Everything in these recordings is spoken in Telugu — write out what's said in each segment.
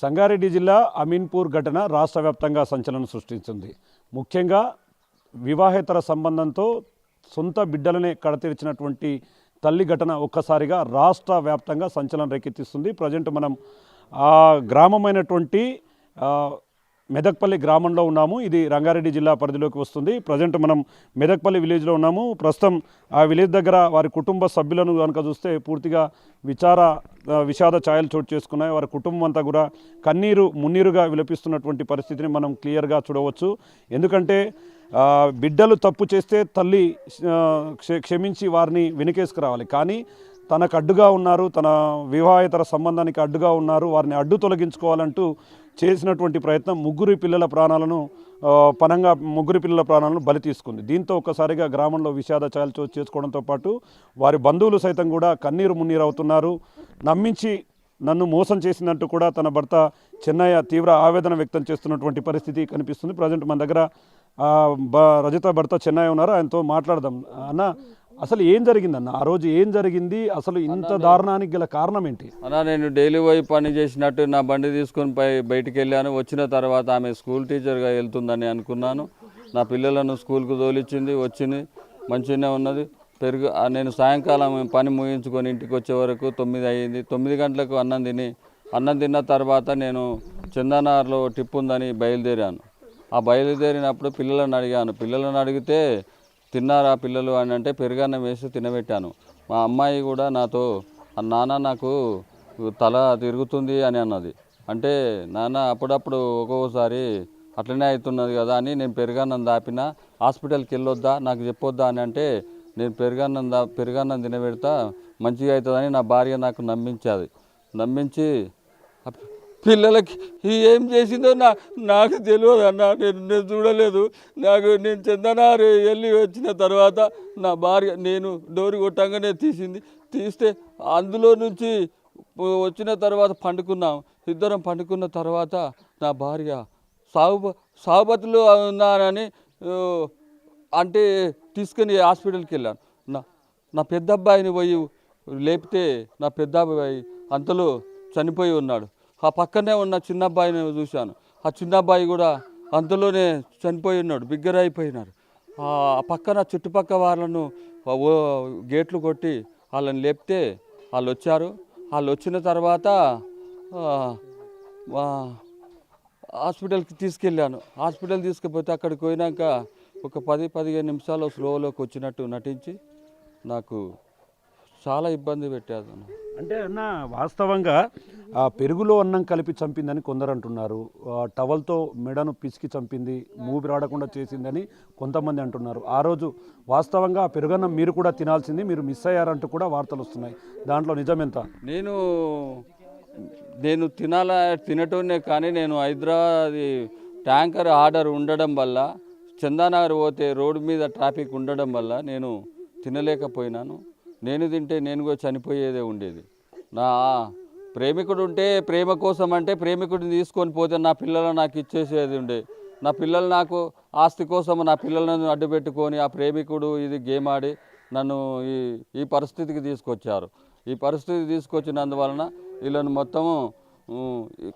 సంగారెడ్డి జిల్లా అమీన్పూర్ ఘటన రాష్ట్ర వ్యాప్తంగా సంచలనం సృష్టించింది. ముఖ్యంగా వివాహేతర సంబంధంతో సొంత బిడ్డలనే కడతీర్చినటువంటి తల్లి ఘటన ఒక్కసారిగా రాష్ట్ర వ్యాప్తంగా సంచలనం రేకెత్తిస్తుంది. ప్రజెంట్ మనం ఆ గ్రామమైనటువంటి మెదక్పల్లి గ్రామంలో ఉన్నాము. ఇది రంగారెడ్డి జిల్లా పరిధిలోకి వస్తుంది. ప్రజెంట్ మనం మెదక్పల్లి విలేజ్లో ఉన్నాము. ప్రస్తుతం ఆ విలేజ్ దగ్గర వారి కుటుంబ సభ్యులను కనుక చూస్తే పూర్తిగా విషాద ఛాయలు చోటు చేసుకున్నాయి. వారి కుటుంబం అంతా కూడా మున్నీరుగా విలపిస్తున్నటువంటి పరిస్థితిని మనం క్లియర్గా చూడవచ్చు. ఎందుకంటే బిడ్డలు తప్పు చేస్తే తల్లి క్షమించి వారిని వెనుకేసుకురావాలి. కానీ తనకు అడ్డుగా ఉన్నారు, తన వివాహేతర సంబంధానికి అడ్డుగా ఉన్నారు, వారిని అడ్డు తొలగించుకోవాలంటూ చేసినటువంటి ప్రయత్నం ముగ్గురు పిల్లల ప్రాణాలను బలి తీసుకుంది. దీంతో ఒక్కసారిగా గ్రామంలో విషాద ఛాయలు చోటు చేసుకోవడంతో పాటు వారి బంధువులు సైతం కూడా మున్నీరు అవుతున్నారు. నమ్మించి నన్ను మోసం చేసిందంటూ కూడా తన భర్త చెన్నయ్య తీవ్ర ఆవేదన వ్యక్తం చేస్తున్నటువంటి పరిస్థితి కనిపిస్తుంది. ప్రజెంట్ మన దగ్గర రజిత భర్త చెన్నయ్య ఉన్నారు. ఆయనతో మాట్లాడదాం. అన్న, అసలు ఏం జరిగిందన్న? ఆ రోజు ఏం జరిగింది? అసలు ఇంత దారుణానికి గల కారణం ఏంటి? అన్నా, నేను డైలీ పోయి పని చేసినట్టు నా బండి తీసుకొని బయటికి వెళ్ళాను. వచ్చిన తర్వాత ఆమె స్కూల్ టీచర్గా వెళ్తుందని అనుకున్నాను. నా పిల్లలను స్కూల్కు తోలిచ్చింది, వచ్చింది, మంచిగానే ఉన్నది. నేను సాయంకాలం పని ముగించుకొని ఇంటికి వచ్చే వరకు 9 అయ్యింది. 9 గంటలకు అన్నం తిన్న తర్వాత నేను చందానగర్లో టిప్ ఉందని బయలుదేరాను. ఆ బయలుదేరినప్పుడు పిల్లలను అడిగితే తిన్నారా పిల్లలు అని అంటే పెరుగన్నం వేసి తినబెట్టాను. మా అమ్మాయి కూడా నాతో, నాన్న నాకు తల తిరుగుతుంది అని అన్నది. అంటే నాన్న అప్పుడప్పుడు ఒక్కొక్కసారి అట్లనే అవుతున్నది కదా అని నేను పెరుగన్నం దాపిన. హాస్పిటల్కి వెళ్ళొద్దా, నాకు చెప్పొద్దా అని అంటే నేను పెరుగన్నం తినబెడతా, మంచిగా అవుతుందని నా భార్య నాకు నమ్మించి పిల్లలకి ఏం చేసిందో నాకు తెలియదు అన్న. నేను చూడలేదు. నేను చందనారు వెళ్ళి వచ్చిన తర్వాత నా భార్య నేను డోరు కొట్టంగానే తీస్తే అందులో నుంచి వచ్చిన తర్వాత ఇద్దరం పండుకున్న తర్వాత నా భార్య సాగుబతులు ఉన్నారని అంటే తీసుకొని హాస్పిటల్కి వెళ్ళాను. నా పెద్ద అబ్బాయిని పోయి లేపితే నా పెద్ద అబ్బాయి అంతలో చనిపోయి ఉన్నాడు. ఆ పక్కనే ఉన్న చిన్న అబ్బాయిని చూశాను. ఆ చిన్న అబ్బాయి కూడా అంతలోనే చనిపోయి ఉన్నాడు, బిగ్గరైపోయినారు. ఆ పక్కన చుట్టుపక్కల వాళ్ళను గేట్లు కొట్టి వాళ్ళని లేపితే వాళ్ళు వచ్చారు. వాళ్ళు వచ్చిన తర్వాత హాస్పిటల్కి తీసుకెళ్ళాను. హాస్పిటల్ తీసుకుపోతే అక్కడికి పోయినాక ఒక 10-15 నిమిషాలు స్లోలోకి వచ్చినట్టు నటించి నాకు చాలా ఇబ్బంది పెట్టారు. అంటే అన్న, వాస్తవంగా ఆ పెరుగులో అన్నం కలిపి చంపిందని కొందరు అంటున్నారు. టవల్తో మెడను పిసికి చంపింది, రాడకుండా చేసిందని కొంతమంది అంటున్నారు. ఆ రోజు వాస్తవంగా ఆ పెరుగన్నం మీరు కూడా తినాల్సింది, మీరు మిస్ అయ్యారంటూ కూడా వార్తలు వస్తున్నాయి. దాంట్లో నిజమెంత? నేను తినటోనే కానీ నేను హైదరాబాద్ ట్యాంకర్ ఆర్డర్ ఉండడం వల్ల చందానగర్ పోతే రోడ్డు మీద ట్రాఫిక్ ఉండడం వల్ల నేను తినలేకపోయినాను. నేను తింటే నేను కూడా చనిపోయేదే ఉండేది. నా ప్రేమికుడు ఉంటే ప్రేమ కోసం అంటే ప్రేమికుడిని తీసుకొని పోతే నా పిల్లలు నాకు ఇచ్చేసేది ఉండే. నా పిల్లలు నాకు ఆస్తి కోసం నా పిల్లలను అడ్డుపెట్టుకొని ఆ ప్రేమికుడు ఇది గేమ్ ఆడి నన్ను ఈ పరిస్థితికి తీసుకొచ్చారు. ఈ పరిస్థితి తీసుకొచ్చినందువలన వీళ్ళను మొత్తము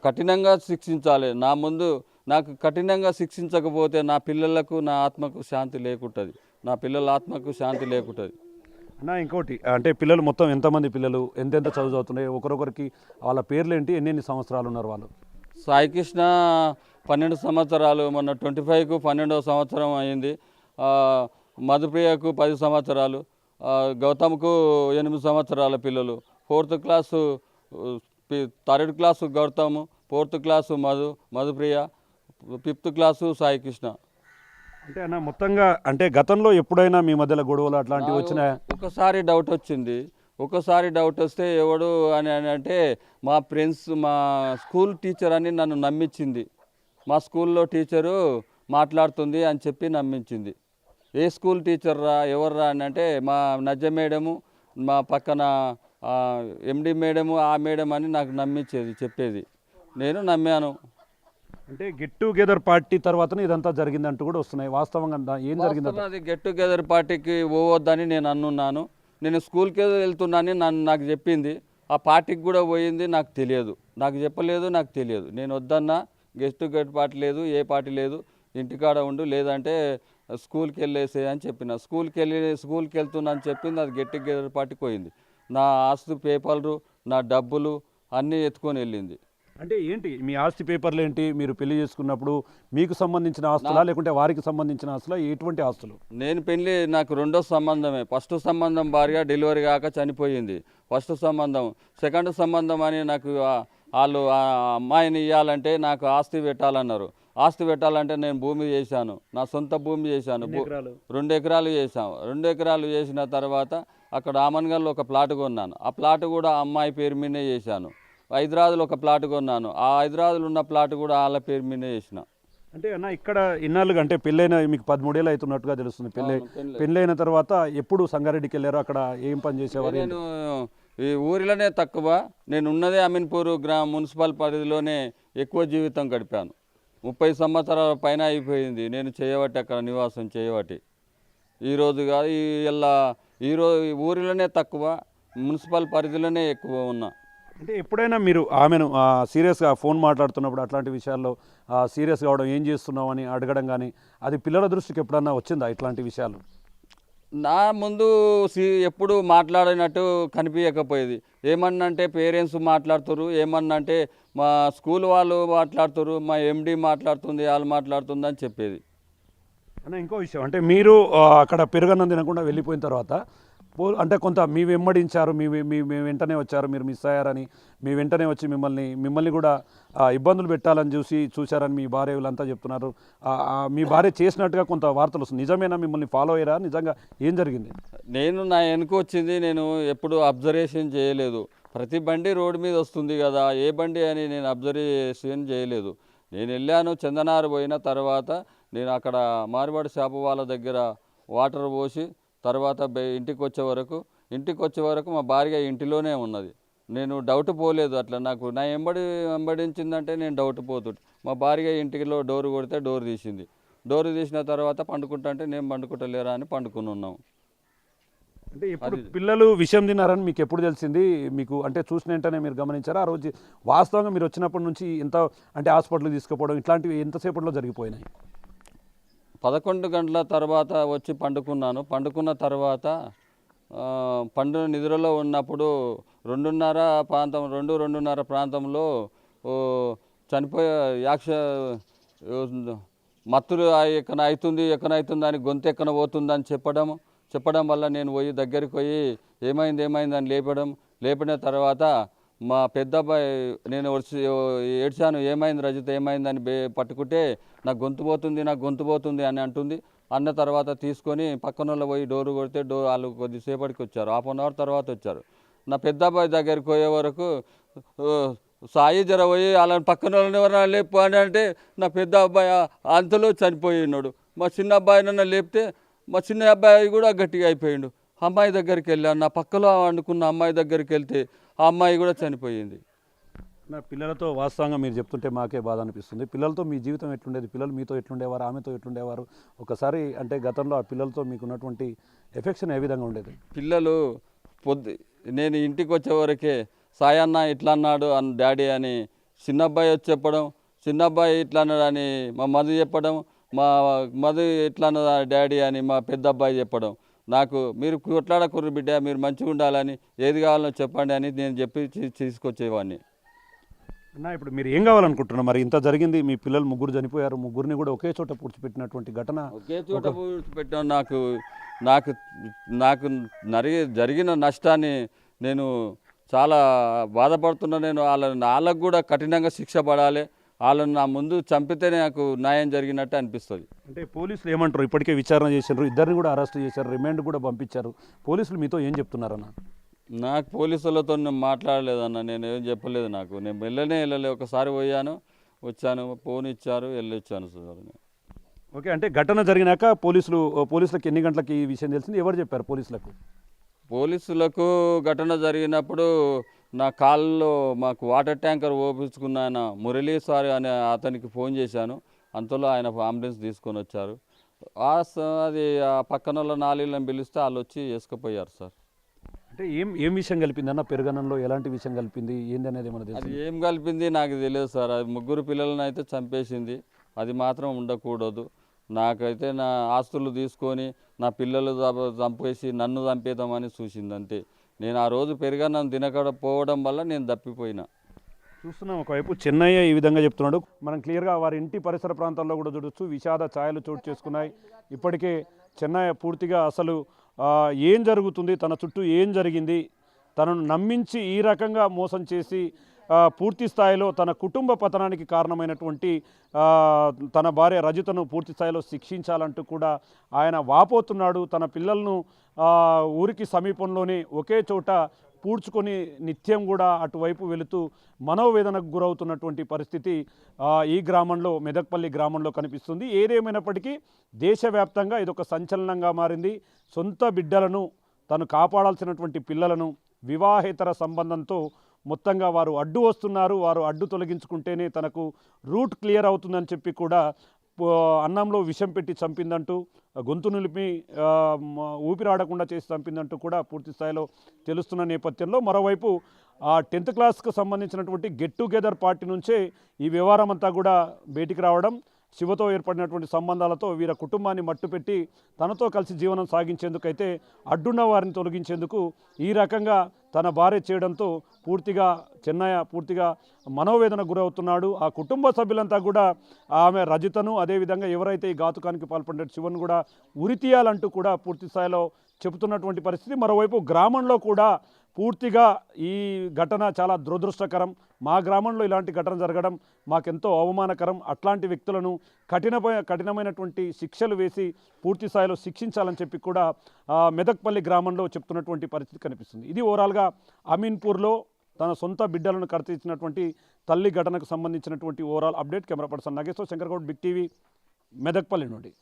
కఠినంగా శిక్షించాలి. నా ముందు నాకు కఠినంగా శిక్షించకపోతే నా పిల్లలకు నా ఆత్మకు శాంతి లేకుంటుంది. నా పిల్లల ఆత్మకు శాంతి లేకుంటుంది. అన్న, ఇంకోటి అంటే పిల్లలు మొత్తం ఎంతమంది పిల్లలు, ఎంతెంత చదువు చదువుతున్నాయి, ఒకరొకరికి వాళ్ళ పేర్లు ఏంటి, ఎన్ని సంవత్సరాలు ఉన్నారు వాళ్ళు? సాయికృష్ణ 12 సంవత్సరాలు, మొన్న 25కు 12వ సంవత్సరం అయింది. మధుప్రియకు 10 సంవత్సరాలు, గౌతమ్కు 8 సంవత్సరాల పిల్లలు. 4th class 3rd class Gautam, 4th class Madhupriya, 5th class Saikrishna. అంటే అన్న, మొత్తంగా అంటే గతంలో ఎప్పుడైనా మీ మధ్యలో గొడవలు అట్లాంటివి వచ్చినాయా? ఒకసారి డౌట్ వచ్చింది. డౌట్ వస్తే ఎవడు అని అంటే మా ఫ్రెండ్స్, మా స్కూల్ టీచర్ అని నన్ను నమ్మించింది. మా స్కూల్లో టీచరు మాట్లాడుతుంది అని చెప్పి నమ్మించింది. ఏ స్కూల్ టీచర్ రా, ఎవర్రా అని అంటే మా నజ్జ మేడము, మా పక్కన ఎండి మేడము, ఆ మేడం అని నాకు చెప్పేది. నేను నమ్మాను. అంటే గెట్ టుగెదర్ పార్టీ తర్వాతనే ఇదంతా జరిగిందంటూ కూడా వస్తున్నాయి. వాస్తవంగా ఏం జరిగింది? అది గెట్ టుగెదర్ పార్టీకి పోవద్దని నేను అనున్నాను. నేను స్కూల్కి వెళ్తున్నానని నాకు చెప్పింది. ఆ పార్టీకి కూడా పోయింది నాకు తెలియదు. నాకు చెప్పలేదు, నాకు తెలియదు. నేను వద్దన్నా గెట్ పార్టీ లేదు, ఏ పార్టీ లేదు, ఇంటికాడ ఉండు, లేదంటే స్కూల్కి వెళ్ళేసే అని చెప్పిన. స్కూల్కి వెళ్తున్నా అని చెప్పింది, అది గెట్ పార్టీకి పోయింది. నా ఆస్తు పేపర్లు, నా డబ్బులు అన్నీ ఎత్తుకొని వెళ్ళింది. అంటే ఏంటి మీ ఆస్తి పేపర్లు ఏంటి? మీరు పెళ్లి చేసుకున్నప్పుడు మీకు సంబంధించిన ఆస్తులా లేకుంటే వారికి సంబంధించిన ఆస్తులా? ఎటువంటి ఆస్తులు? నేను పెళ్ళి నాకు రెండో సంబంధమే. ఫస్ట్ సంబంధం భార్య డెలివరీ కాక చనిపోయింది, ఫస్ట్ సంబంధం. సెకండ్ సంబంధం అని నాకు వాళ్ళు ఆ అమ్మాయిని ఇవ్వాలంటే నాకు ఆస్తి పెట్టాలన్నారు. ఆస్తి పెట్టాలంటే నేను భూమి చేశాను, నా సొంత భూమి చేశాను. 2 ఎకరాలు చేశాను. 2 ఎకరాలు చేసిన తర్వాత అక్కడ ఆమన్గల్లో ఒక ప్లాట్ కొన్నాను. ఆ ప్లాట్ కూడా అమ్మాయి పేరు మీదే చేశాను. హైదరాబాద్లో ఒక ప్లాట్ కొన్నాను. ఆ హైదరాబాద్లో ఉన్న ప్లాట్ కూడా వాళ్ళ పేరు మీదే చేసిన. అంటే అన్న ఇక్కడ ఇన్నాళ్ళుగా అంటే పెళ్ళైన మీకు 13 ఏళ్ళు అవుతున్నట్టుగా తెలుస్తుంది. పెళ్ళైన తర్వాత ఎప్పుడు సంగారెడ్డికి వెళ్ళారు? అక్కడ ఏం పని చేసేవారు? నేను ఈ ఊరిలోనే తక్కువ, నేను ఉన్నదే అమీన్పూర్ మున్సిపల్ పరిధిలోనే ఎక్కువ జీవితం గడిపాను. 30 సంవత్సరాల పైన అయిపోయింది నేను చేయబట్టి, అక్కడ నివాసం చేయబట్టి. ఈరోజు కాదు, ఈరోజు ఊరిలోనే తక్కువ, మున్సిపల్ పరిధిలోనే ఎక్కువ ఉన్నా. అంటే ఎప్పుడైనా మీరు ఆమెను సీరియస్గా ఫోన్ మాట్లాడుతున్నప్పుడు అట్లాంటి విషయాల్లో సీరియస్ కావడం, ఏం చేస్తున్నావు అని అడగడం కానీ, అది పిల్లల దృష్టికి ఎప్పుడన్నా వచ్చిందా ఇట్లాంటి విషయాలు? నా ముందు ఎప్పుడు మాట్లాడినట్టు కనిపించకపోయేది. ఏమన్నంటే పేరెంట్స్ మాట్లాడుతారు, ఏమన్నంటే మా స్కూల్ వాళ్ళు మాట్లాడుతారు, మా ఎండి మాట్లాడుతుంది, వాళ్ళు మాట్లాడుతుంది అని చెప్పేది. అన్న ఇంకో విషయం అంటే మీరు అక్కడ పెరుగన్నం తినకుండా వెళ్ళిపోయిన తర్వాత అంటే కొంత మీ వెంబడించారు, మీ వెంటనే వచ్చారు, మీరు మిస్ అయ్యారని మీ వెంటనే వచ్చి మిమ్మల్ని కూడా ఇబ్బందులు పెట్టాలని చూశారని మీ భార్య వీళ్ళంతా చెప్తున్నారు. మీ భార్య చేసినట్టుగా కొంత వార్తలు వస్తుంది. నిజమేనా? మిమ్మల్ని ఫాలో అయ్యారా? నిజంగా ఏం జరిగింది? నా వెనుక వచ్చింది, నేను ఎప్పుడు అబ్జర్వేషన్ చేయలేదు. ప్రతి బండి రోడ్డు మీద వస్తుంది కదా, ఏ బండి అని నేను అబ్జర్వేషన్ చేయలేదు. నేను వెళ్ళాను, చందనారు పోయిన తర్వాత నేను అక్కడ మార్వాడి షాపు వాళ్ళ దగ్గర వాటర్ పోసి తర్వాత ఇంటికి వచ్చే వరకు మా భార్య ఇంటిలోనే ఉన్నది. నేను డౌట్ పోలేదు. అట్లా నాకు నా వెంబడించిందంటే నేను డౌట్ పోతుంటే మా భార్య ఇంటిలో డోర్ కొడితే డోర్ తీసింది. డోర్ తీసిన తర్వాత పండుకుంటా అంటే నేను పండుకుంటలేరా అని పండుకుని ఉన్నాం. అంటే ఎప్పుడు పిల్లలు విషయం తిన్నారని మీకు ఎప్పుడు తెలిసింది? మీకు అంటే చూసిన వెంటనే మీరు గమనించారా? ఆ రోజు వాస్తవంగా మీరు వచ్చినప్పటి నుంచి ఎంత అంటే హాస్పిటల్కి తీసుకుపోవడం ఇట్లాంటివి ఎంతసేపట్లో జరిగిపోయినాయి? 11 గంటల తర్వాత వచ్చి పండుకున్నాను. పండుకున్న తర్వాత నిద్రలో ఉన్నప్పుడు 2:30 ప్రాంతంలో చనిపోయే మత్తులు ఎక్కన అవుతుంది అని గొంతు ఎక్కన పోతుందని చెప్పడం వల్ల నేను పోయి దగ్గరికి పోయి ఏమైంది అని లేపిన తర్వాత మా పెద్ద అబ్బాయి, నేను ఏడ్చాను, ఏమైంది రజిత, ఏమైందని పట్టుకుంటే నాకు గొంతు పోతుంది అని అంటుంది. అన్న తర్వాత తీసుకొని పక్కన పోయి డోరు కొడితే వాళ్ళు కొద్దిసేపటికి వచ్చారు, 1/2 అవర్ తర్వాత వచ్చారు. నా పెద్ద అబ్బాయి దగ్గరికి పోయే వరకు సాయి జర పోయి వాళ్ళని పక్కన వాళ్ళని ఎవరైనా లేపు అని అంటే నా పెద్ద అబ్బాయి అంతలో చనిపోయి ఉన్నాడు. మా చిన్న అబ్బాయి నన్ను లేపితే మా చిన్న అబ్బాయి కూడా గట్టిగా అయిపోయిండు. అమ్మాయి దగ్గరికి వెళ్ళాను, నా పక్కలో వండుకున్న అమ్మాయి దగ్గరికి వెళ్తే ఆ అమ్మాయి కూడా చనిపోయింది. నా పిల్లలతో వాస్తవంగా మీరు చెప్తుంటే మాకే బాధ అనిపిస్తుంది. పిల్లలతో మీ జీవితం ఎట్లుండేది? పిల్లలు మీతో ఎట్లుండేవారు? ఆమెతో ఎట్లుండేవారు? ఒకసారి అంటే గతంలో ఆ పిల్లలతో మీకు ఉన్నటువంటి ఎఫెక్షన్ ఏ విధంగా ఉండేది? పిల్లలు నేను ఇంటికి వచ్చేవరకే సాయన్న ఇట్లా అన్నాడు డాడీ అని చిన్నబ్బాయి వచ్చి చెప్పడం, చిన్నబ్బాయి ఇట్లా అన్నాడు అని మా మధు చెప్పడం, మా మధు ఇట్లా అన్నదా డాడీ అని మా పెద్ద అబ్బాయి చెప్పడం. నాకు మీరు కొట్లాడకుర్రు బిడ్డ, మీరు మంచిగా ఉండాలని, ఏది కావాలో చెప్పండి అని నేను చెప్పి తీసుకొచ్చేవాడిని. అన్న ఇప్పుడు మీరు ఏం కావాలనుకుంటున్నారు? మరి ఇంత జరిగింది, మీ పిల్లలు 3 చనిపోయారు, 3ని కూడా ఒకే చోట పూడ్చిపెట్టినటువంటి ఘటన, ఒకే చోట పూడ్చిపెట్టాను. నాకు జరిగిన నష్టాన్ని నేను చాలా బాధపడుతున్నా. నేను వాళ్ళకు కూడా కఠినంగా శిక్ష పడాలి, వాళ్ళని నా ముందు చంపితే నాకు న్యాయం జరిగినట్టు అనిపిస్తుంది. అంటే పోలీసులు ఏమంటారు? ఇప్పటికే విచారణ చేశారు, 2ని కూడా అరెస్ట్ చేశారు, రిమాండ్ కూడా పంపించారు. పోలీసులు మీతో ఏం చెప్తున్నారన్న? నాకు పోలీసులతో నేను మాట్లాడలేదన్న, నేను ఏం చెప్పలేదు. నేను వెళ్ళలే, ఒకసారి వచ్చాను, ఫోన్ ఇచ్చారు, వెళ్ళొచ్చాను సార్. ఓకే, అంటే ఘటన జరిగినాక పోలీసులకు ఎన్ని గంటలకి ఈ విషయం తెలిసింది? ఎవరు చెప్పారు పోలీసులకు? ఘటన జరిగినప్పుడు నా కాల్లో మాకు వాటర్ ట్యాంకర్ ఓపించుకున్న ఆయన మురళీ సార్ అనే అతనికి ఫోన్ చేశాను. అంతలో ఆయన అంబులెన్స్ తీసుకొని వచ్చారు. అది ఆ పక్కన వాళ్ళ నాలుగులను పిలిస్తే వాళ్ళు వచ్చి వేసుకుపోయారు సార్. అంటే అంటే ఏం విషయం కలిపింది పెరుగన్నంలో ఎలాంటి విషయం కలిపింది ఏంది అనేది ఏమైనా తెలుసు? అది ఏం కలిపింది నాకు తెలియదు సార్. అది ముగ్గురు పిల్లలను అయితే చంపేసింది. అది మాత్రం ఉండకూడదు. నాకైతే నా ఆస్తులు తీసుకొని నా పిల్లలు చంపేసి నన్ను చంపేద్దామని చూసింది అంతే. నేను ఆ రోజు పెరుగన్నం తినకపోవడం వల్ల నేను తప్పిపోయినా. చూస్తున్నాం ఒకవైపు చెన్నయ్య ఈ విధంగా చెప్తున్నాడు. మనం క్లియర్గా వారి ఇంటి పరిసర ప్రాంతాల్లో కూడా చూడొచ్చు విషాద ఛాయలు చోటు చేసుకున్నాయి. ఇప్పటికే చెన్నయ్య పూర్తిగా అసలు ఏం జరుగుతుంది, తన చుట్టూ ఏం జరిగింది, తనను నమ్మించి ఈ రకంగా మోసం చేసి పూర్తి స్థాయిలో తన కుటుంబ పతనానికి కారణమైనటువంటి తన భార్య రజితను పూర్తి స్థాయిలో శిక్షించాలంటూ కూడా ఆయన వాపోతున్నాడు. తన పిల్లలను ఊరికి సమీపంలోనే ఒకే చోట పూడ్చుకొని నిత్యం కూడా అటువైపు వెళుతూ మనోవేదనకు గురవుతున్నటువంటి పరిస్థితి ఈ గ్రామంలో, మెదక్పల్లి గ్రామంలో కనిపిస్తుంది. ఏదేమైనప్పటికీ దేశవ్యాప్తంగా ఇదొక సంచలనంగా మారింది. సొంత బిడ్డలను, తను కాపాడాల్సినటువంటి పిల్లలను వివాహేతర సంబంధంతో మొత్తంగా వారు అడ్డు వస్తున్నారు, వారు అడ్డు తొలగించుకుంటేనే తనకు రూట్ క్లియర్ అవుతుందని చెప్పి కూడా అన్నంలో విషం పెట్టి చంపిందంటూ, గొంతు నిలిపి ఊపిరాడకుండా చేసి చంపిందంటూ కూడా పూర్తి స్థాయిలో తెలుస్తున్న నేపథ్యంలో మరోవైపు 10th క్లాస్కు సంబంధించినటువంటి గెట్ టుగెదర్ పార్టీ నుంచే ఈ వ్యవహారం అంతా కూడా బయటికి రావడం, శివతో ఏర్పడినటువంటి సంబంధాలతో వీరి కుటుంబాన్ని మట్టుపెట్టి తనతో కలిసి జీవనం సాగించేందుకైతే అడ్డున్న వారిని తొలగించేందుకు ఈ రకంగా తన భార్య చేయడంతో పూర్తిగా చెన్నయ్య పూర్తిగా మనోవేదన గురవుతున్నాడు. ఆ కుటుంబ సభ్యులంతా కూడా ఆమె రజితను, అదేవిధంగా ఎవరైతే ఈ ఘాతుకానికి పాల్పడిన శివను కూడా ఉరితీయాలంటూ కూడా పూర్తి స్థాయిలో చెబుతున్నటువంటి పరిస్థితి. మరోవైపు గ్రామంలో కూడా పూర్తిగా ఈ ఘటన చాలా దురదృష్టకరం, మా గ్రామంలో ఇలాంటి ఘటన జరగడం మాకెంతో అవమానకరం, అట్లాంటి వ్యక్తులను కఠినమైనటువంటి శిక్షలు వేసి పూర్తి స్థాయిలో శిక్షించాలని చెప్పి కూడా మెదక్పల్లి గ్రామంలో చెప్తున్నటువంటి పరిస్థితి కనిపిస్తుంది. ఇది ఓవరాల్గా అమీన్పూర్లో తన సొంత బిడ్డలను కడతీర్చినటువంటి తల్లి ఘటనకు సంబంధించినటువంటి overall update. Camera person Nageshwar, Shankar Goud, big TV, మెదక్పల్లి నుండి.